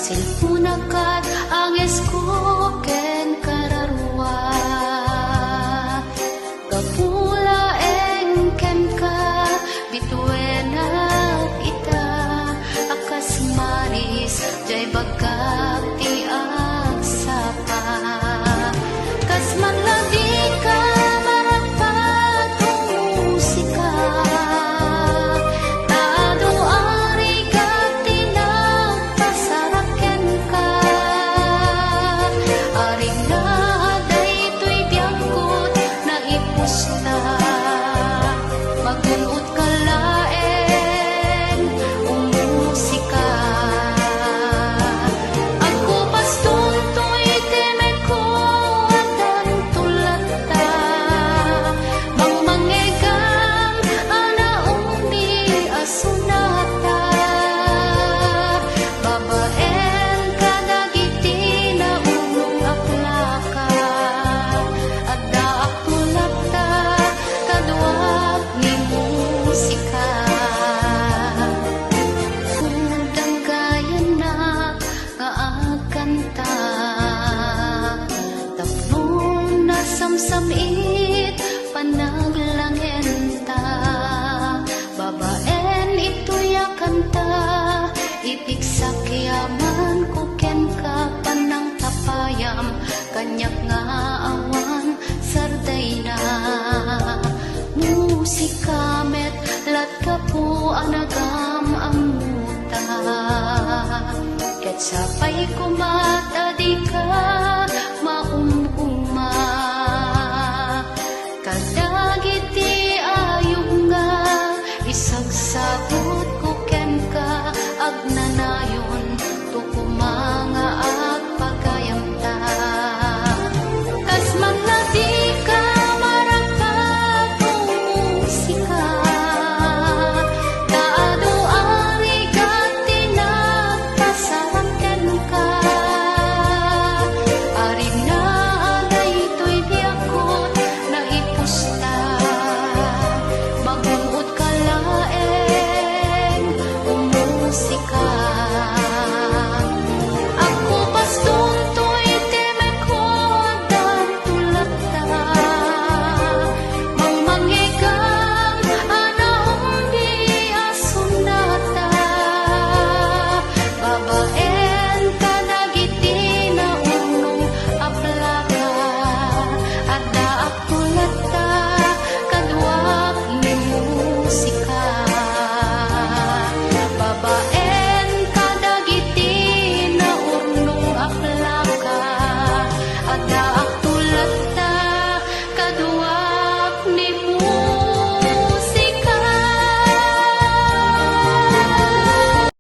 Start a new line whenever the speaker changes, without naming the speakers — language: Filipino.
Silpunakat ang eskoken kararwa kapula engken ka bituena ita akas maris jay bagak ti agsapa kas manlagi ka marapat musika tado ari gati na pasaraken ka aring na daytoy biyangkot na ipusta magunot ka laen umusika ako pastuntoy temek ko atan tulata mang mangegang anaong di asunata babaen ka dagiti na ulong aplaka adda akulata kaduak ni musika kundang gayan na nga akanta tapnong nasamsamit panaglangenta babaen ito'y akanta ibig sakyaman kuken ka panang tapayam kanyak nga awan sarday na musika met lat ka po anagam amuta ket sapay kuma